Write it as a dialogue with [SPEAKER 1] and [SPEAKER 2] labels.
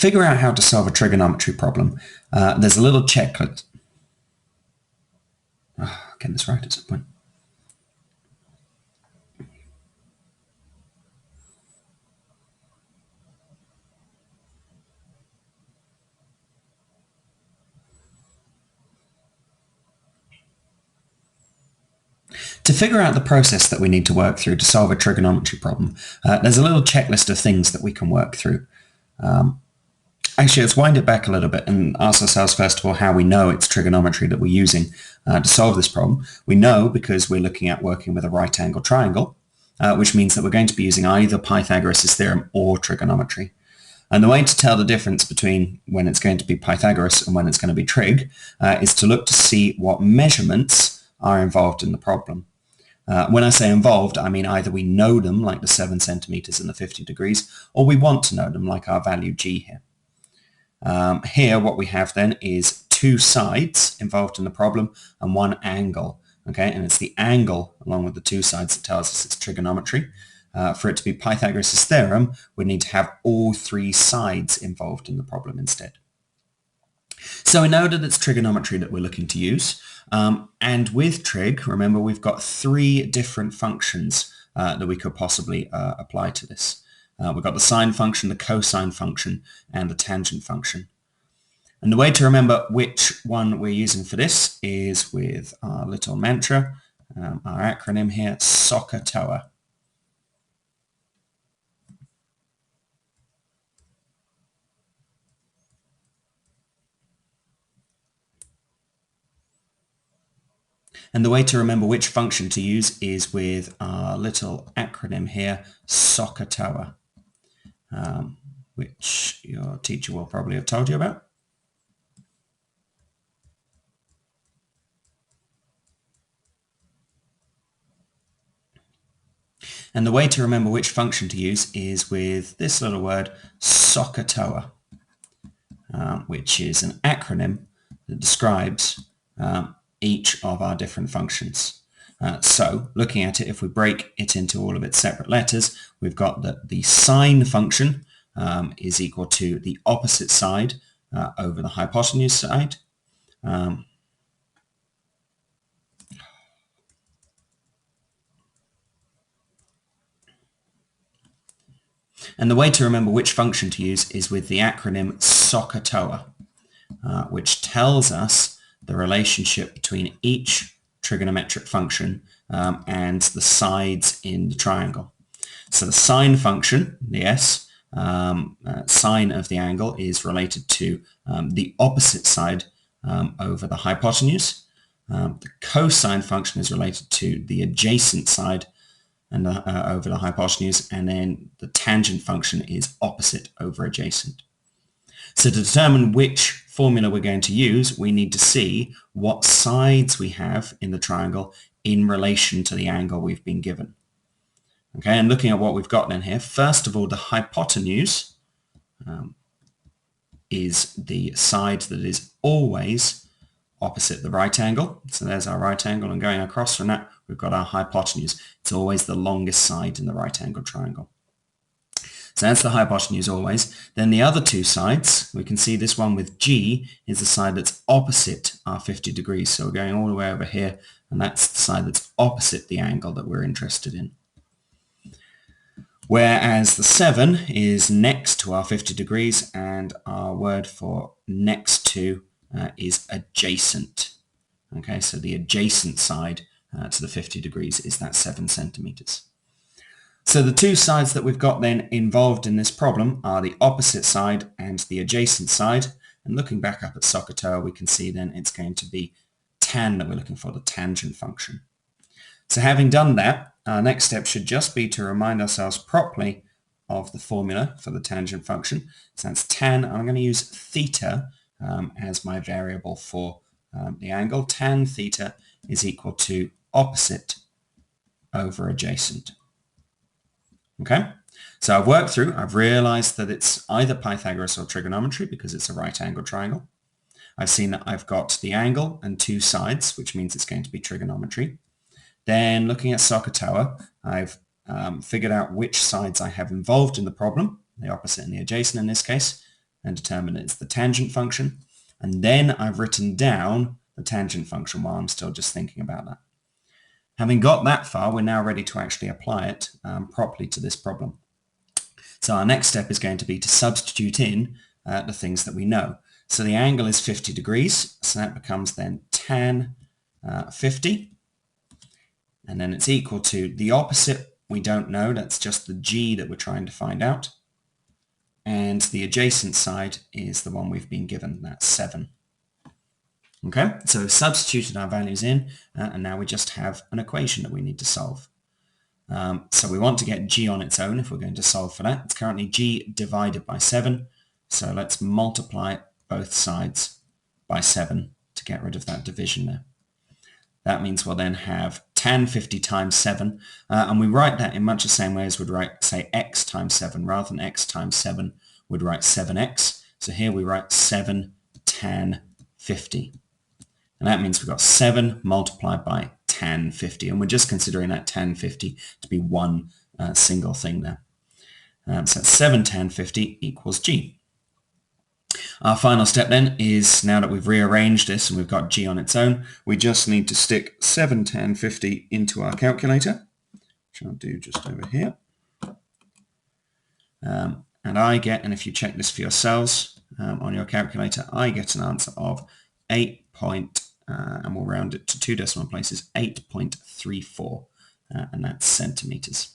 [SPEAKER 1] figure out how to solve a trigonometry problem, there's a little checklist. I'll get this right at some point. To figure out the process that we need to work through to solve a trigonometry problem, there's a little checklist of things that we can work through. Actually, let's wind it back a little bit and ask ourselves, first of all, how we know it's trigonometry that we're using to solve this problem. We know because we're looking at working with a right angle triangle, which means that we're going to be using either Pythagoras' theorem or trigonometry. And the way to tell the difference between when it's going to be Pythagoras and when it's going to be trig is to look to see what measurements are involved in the problem. When I say involved, I mean either we know them, like the 7 centimeters and the 50 degrees, or we want to know them, like our value g here. Here, what we have then is two sides involved in the problem and one angle. Okay, and it's the angle along with the two sides that tells us it's trigonometry. For it to be Pythagoras' theorem, we need to have all three sides involved in the problem instead. So we know that it's trigonometry that we're looking to use. And with trig, remember, we've got three different functions that we could possibly apply to this. We've got the sine function, the cosine function, and the tangent function. And the way to remember which one we're using for this is with our little mantra, our acronym here, SOHCAHTOA. And the way to remember which function to use is with our little acronym here, SOHCAHTOA, which your teacher will probably have told you about. And the way to remember which function to use is with this little word, SOHCAHTOA, which is an acronym that describes each of our different functions. So looking at it, if we break it into all of its separate letters, we've got that the sine function is equal to the opposite side over the hypotenuse side. And the way to remember which function to use is with the acronym SOHCAHTOA, which tells us the relationship between each trigonometric function and the sides in the triangle. So the sine function, the s, sine of the angle, is related to the opposite side over the hypotenuse. The cosine function is related to the adjacent side and over the hypotenuse, and then the tangent function is opposite over adjacent. So to determine which formula we're going to use, we need to see what sides we have in the triangle in relation to the angle we've been given. Okay, and looking at what we've got then here, first of all, the hypotenuse is the side that is always opposite the right angle. So there's our right angle, and going across from that, we've got our hypotenuse. It's always the longest side in the right angle triangle. So that's the hypotenuse always. Then the other two sides, we can see this one with G is the side that's opposite our 50 degrees. So we're going all the way over here, and that's the side that's opposite the angle that we're interested in. Whereas the 7 is next to our 50 degrees, and our word for next to is adjacent. Okay, so the adjacent side to the 50 degrees is that 7 centimeters. So the two sides that we've got then involved in this problem are the opposite side and the adjacent side. And looking back up at SOHCAHTOA, we can see then it's going to be tan that we're looking for, the tangent function. So having done that, our next step should just be to remind ourselves properly of the formula for the tangent function. So that's tan. I'm going to use theta as my variable for the angle. Tan theta is equal to opposite over adjacent. Okay, so I've worked through, I've realized that it's either Pythagoras or trigonometry because it's a right angle triangle. I've seen that I've got the angle and two sides, which means it's going to be trigonometry. Then looking at SOHCAHTOA, I've figured out which sides I have involved in the problem, the opposite and the adjacent in this case. and determine it's the tangent function. And then I've written down the tangent function while I'm still just thinking about that. Having got that far, we're now ready to actually apply it properly to this problem. So our next step is going to be to substitute in the things that we know. So the angle is 50 degrees, so that becomes then tan 50. And then it's equal to the opposite we don't know, that's just the g that we're trying to find out. And the adjacent side is the one we've been given, that's 7. Okay, so we've substituted our values in, and now we just have an equation that we need to solve. So we want to get g on its own if we're going to solve for that. It's currently g divided by 7, so let's multiply both sides by 7 to get rid of that division there. That means we'll then have tan 50 times 7, and we write that in much the same way as we'd write, say, x times 7. Rather than x times 7, we'd write 7x. So here we write 7 tan 50. And that means we've got 7 multiplied by tan 50, and we're just considering that tan 50 to be one single thing there. So 7 tan 50 equals g. Our final step then is, now that we've rearranged this and we've got g on its own, we just need to stick 7 tan 50 into our calculator, which I'll do just over here. And I get, and if you check this for yourselves on your calculator, I get an answer of 8 and we'll round it to 2 decimal places, 8.34, and that's centimeters.